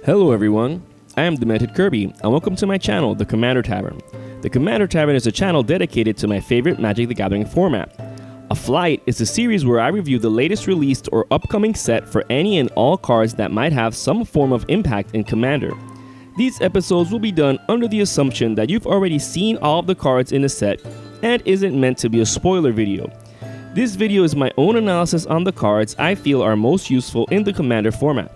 Hello everyone, I am Demented Kirby and welcome to my channel, the Commander Tavern. The Commander Tavern is a channel dedicated to my favorite Magic the Gathering format. A Flight is a series where I review the latest released or upcoming set for any and all cards that might have some form of impact in Commander. These episodes will be done under the assumption that you've already seen all of the cards in the set and isn't meant to be a spoiler video. This video is my own analysis on the cards I feel are most useful in the Commander format.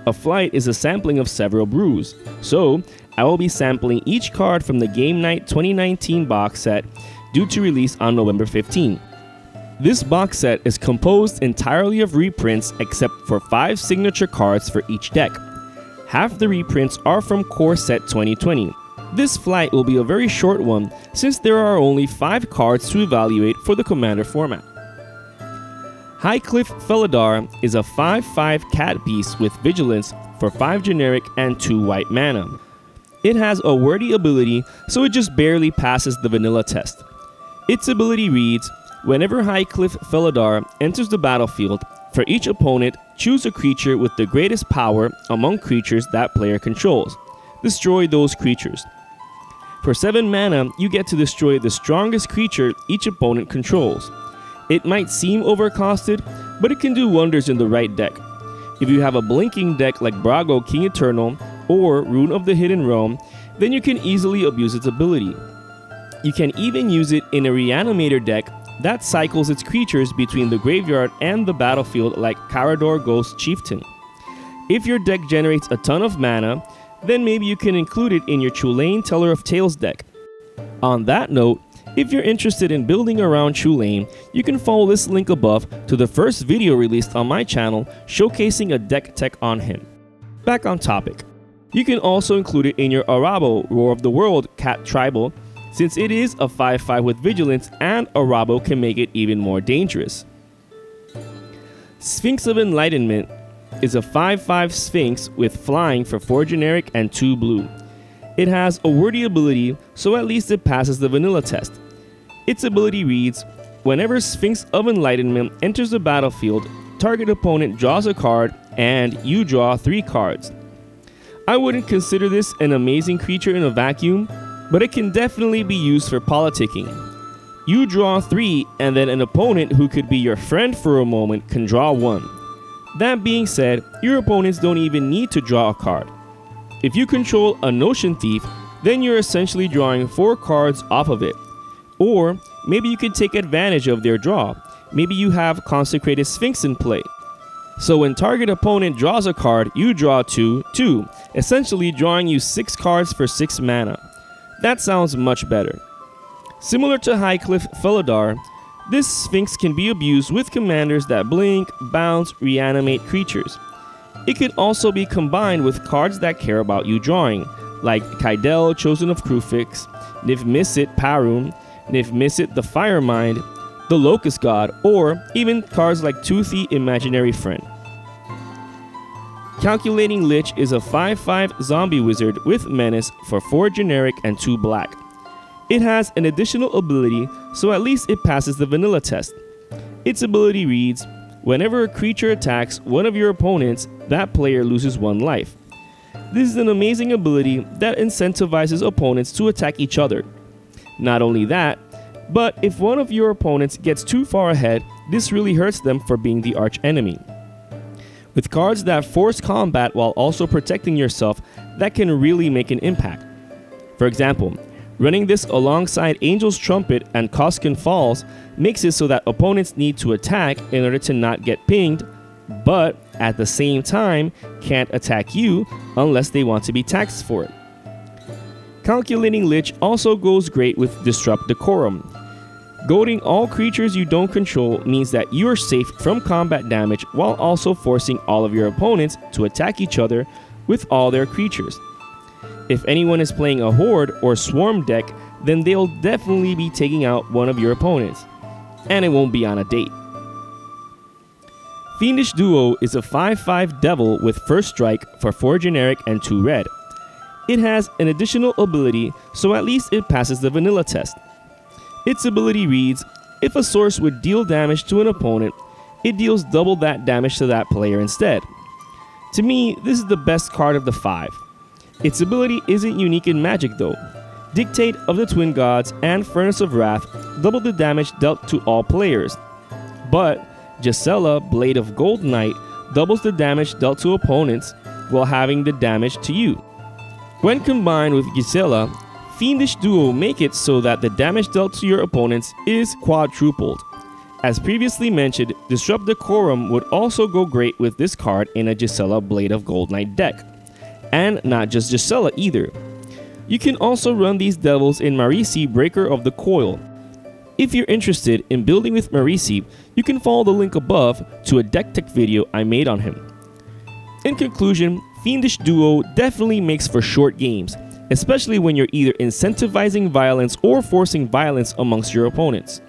A Flight is a sampling of several brews, so I will be sampling each card from the Game Night 2019 box set due to release on November 15. This box set is composed entirely of reprints except for 5 signature cards for each deck. Half the reprints are from Core Set 2020. This Flight will be a very short one since there are only 5 cards to evaluate for the Commander format. Highcliff Felidarm is a 5/5 cat beast with vigilance for 5 generic and 2 white mana. It has a wordy ability, so it just barely passes the vanilla test. Its ability reads, whenever Highcliff Felidarm enters the battlefield, for each opponent, choose a creature with the greatest power among creatures that player controls. Destroy those creatures. For 7 mana, you get to destroy the strongest creature each opponent controls. It might seem overcosted, but it can do wonders in the right deck. If you have a blinking deck like Brago King Eternal or Rune of the Hidden Realm, then you can easily abuse its ability. You can even use it in a Reanimator deck that cycles its creatures between the graveyard and the battlefield like Carador Ghost Chieftain. If your deck generates a ton of mana, then maybe you can include it in your Chulane Teller of Tales deck. On that note, if you're interested in building around Chulane, you can follow this link above to the first video released on my channel showcasing a deck tech on him. Back on topic. You can also include it in your Arabo Roar of the World Cat Tribal, since it is a 5/5 with vigilance and Arabo can make it even more dangerous. Sphinx of Enlightenment is a 5/5 Sphinx with flying for 4 generic and 2 blue. It has a wordy ability, so at least it passes the vanilla test. Its ability reads, whenever Sphinx of Enlightenment enters the battlefield, target opponent draws a card and you draw 3 cards. I wouldn't consider this an amazing creature in a vacuum, but it can definitely be used for politicking. You draw 3 and then an opponent who could be your friend for a moment can draw 1. That being said, your opponents don't even need to draw a card. If you control a Notion Thief, then you're essentially drawing 4 cards off of it. Or maybe you could take advantage of their draw. Maybe you have Consecrated Sphinx in play. So when target opponent draws a card, you draw 2, essentially drawing you 6 cards for 6 mana. That sounds much better. Similar to Highcliff Felidarm, this Sphinx can be abused with commanders that blink, bounce, reanimate creatures. It could also be combined with cards that care about you drawing, like Kaidel, Chosen of Krufix, Niv-Mizzet Parum, Niv-Mizzet the Firemind, the Locust God, or even cards like Toothy Imaginary Friend. Calculating Lich is a 5/5 zombie wizard with menace for 4 generic and 2 black. It has an additional ability, so at least it passes the vanilla test. Its ability reads, whenever a creature attacks one of your opponents, that player loses 1 life. This is an amazing ability that incentivizes opponents to attack each other. Not only that, but if one of your opponents gets too far ahead, this really hurts them for being the arch enemy. With cards that force combat while also protecting yourself, that can really make an impact. For example, running this alongside Angel's Trumpet and Koskin Falls makes it so that opponents need to attack in order to not get pinged, but at the same time can't attack you unless they want to be taxed for it. Calculating Lich also goes great with Disrupt Decorum. Goading all creatures you don't control means that you are safe from combat damage while also forcing all of your opponents to attack each other with all their creatures. If anyone is playing a Horde or Swarm deck, then they'll definitely be taking out one of your opponents. And it won't be on a date. Fiendish Duo is a 5/5 Devil with first strike for 4 generic and 2 red. It has an additional ability, so at least it passes the vanilla test. Its ability reads, if a source would deal damage to an opponent, it deals double that damage to that player instead. To me, this is the best card of the 5. Its ability isn't unique in Magic though. Dictate of the Twin Gods and Furnace of Wrath double the damage dealt to all players. But Gisela, Blade of Gold Knight, doubles the damage dealt to opponents while having the damage to you. When combined with Gisela, Fiendish Duo make it so that the damage dealt to your opponents is quadrupled. As previously mentioned, Disrupt Decorum would also go great with this card in a Gisela Blade of Gold Knight deck. And not just Gisela either. You can also run these devils in Marisi, Breaker of the Coil. If you're interested in building with Marisi, you can follow the link above to a deck tech video I made on him. In conclusion, Fiendish Duo definitely makes for short games, especially when you're either incentivizing violence or forcing violence amongst your opponents.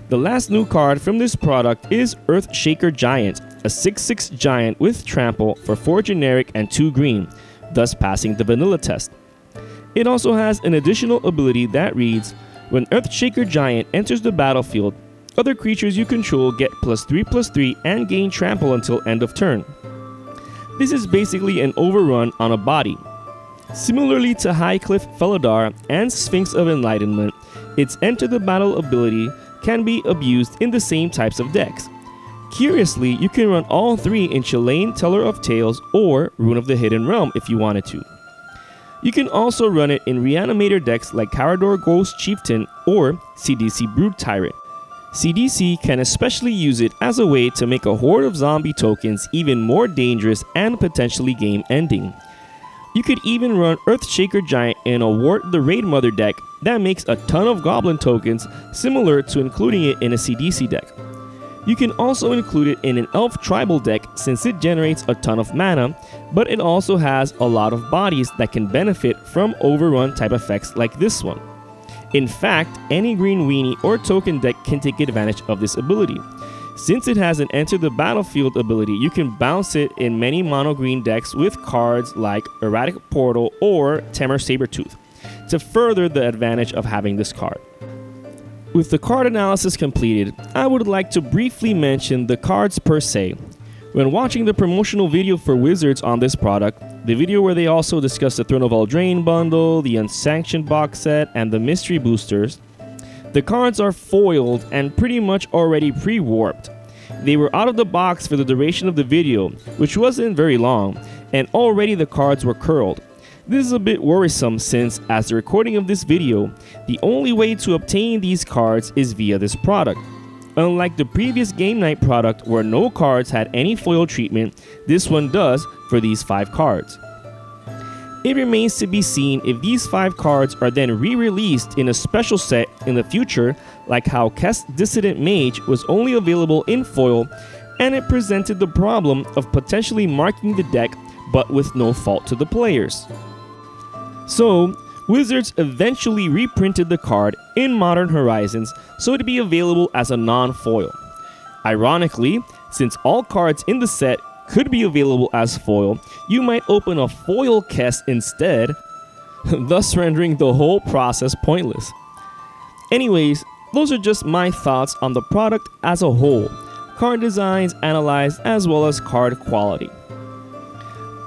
The last new card from this product is Earthshaker Giant, a 6/6 giant with trample for 4 generic and 2 green, thus passing the vanilla test. It also has an additional ability that reads, when Earthshaker Giant enters the battlefield, other creatures you control get +3/+3 and gain trample until end of turn. This is basically an overrun on a body. Similarly to Highcliff Felidarm and Sphinx of Enlightenment, its enter the battle ability can be abused in the same types of decks. Curiously, you can run all 3 in Chilean Teller of Tales or Rune of the Hidden Realm if you wanted to. You can also run it in Reanimator decks like Carador Ghost Chieftain or CDC Brood Tyrant. CDC can especially use it as a way to make a horde of zombie tokens even more dangerous and potentially game-ending. You could even run Earthshaker Giant in a Wart the Raid Mother deck that makes a ton of goblin tokens, similar to including it in a CDC deck. You can also include it in an Elf Tribal deck since it generates a ton of mana, but it also has a lot of bodies that can benefit from overrun type effects like this one. In fact, any green weenie or token deck can take advantage of this ability. Since it has an Enter the Battlefield ability, you can bounce it in many mono-green decks with cards like Erratic Portal or Temur Sabertooth to further the advantage of having this card. With the card analysis completed, I would like to briefly mention the cards per se. When watching the promotional video for Wizards on this product, the video where they also discuss the Throne of Eldraine bundle, the Unsanctioned box set, and the mystery boosters, the cards are foiled and pretty much already pre-warped. They were out of the box for the duration of the video, which wasn't very long, and already the cards were curled. This is a bit worrisome since, as the recording of this video, the only way to obtain these cards is via this product. Unlike the previous Game Night product where no cards had any foil treatment, this one does for these 5 cards. It remains to be seen if these 5 cards are then re-released in a special set in the future, like how Kest Dissident Mage was only available in foil, and it presented the problem of potentially marking the deck but with no fault to the players. So, Wizards eventually reprinted the card in Modern Horizons so to be available as a non-foil. Ironically, since all cards in the set could be available as foil, you might open a foil Kest instead, thus rendering the whole process pointless. Anyways, those are just my thoughts on the product as a whole, card designs analyzed as well as card quality.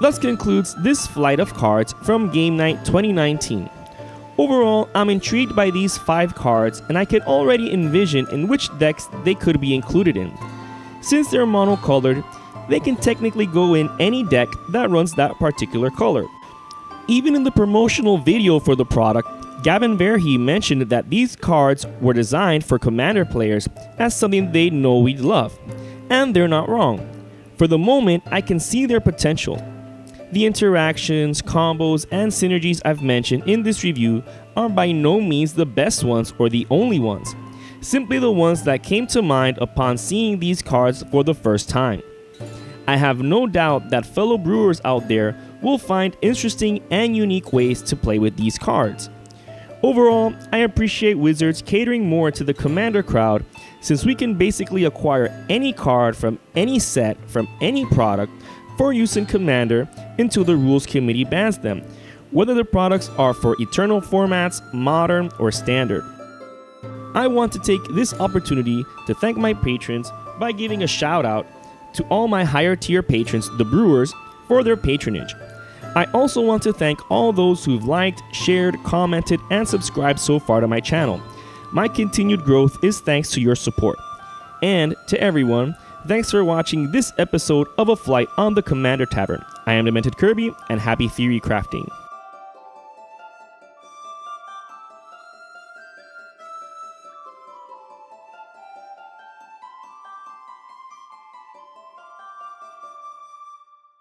Thus concludes this flight of cards from Game Night 2019. Overall, I'm intrigued by these 5 cards and I can already envision in which decks they could be included in. Since they're monocolored, they can technically go in any deck that runs that particular color. Even in the promotional video for the product, Gavin Verhey mentioned that these cards were designed for Commander players as something they know we'd love. And they're not wrong. For the moment, I can see their potential. The interactions, combos, and synergies I've mentioned in this review are by no means the best ones or the only ones, simply the ones that came to mind upon seeing these cards for the first time. I have no doubt that fellow brewers out there will find interesting and unique ways to play with these cards. Overall, I appreciate Wizards catering more to the Commander crowd since we can basically acquire any card from any set from any product for use in Commander until the Rules Committee bans them, whether the products are for Eternal formats, Modern, or Standard. I want to take this opportunity to thank my patrons by giving a shout out to all my higher tier patrons, the brewers, for their patronage. I also want to thank all those who've liked, shared, commented, and subscribed so far to my channel. My continued growth is thanks to your support. And to everyone, thanks for watching this episode of A Flight on the Commander Tavern. I am Demented Kirby, and happy theory crafting.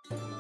You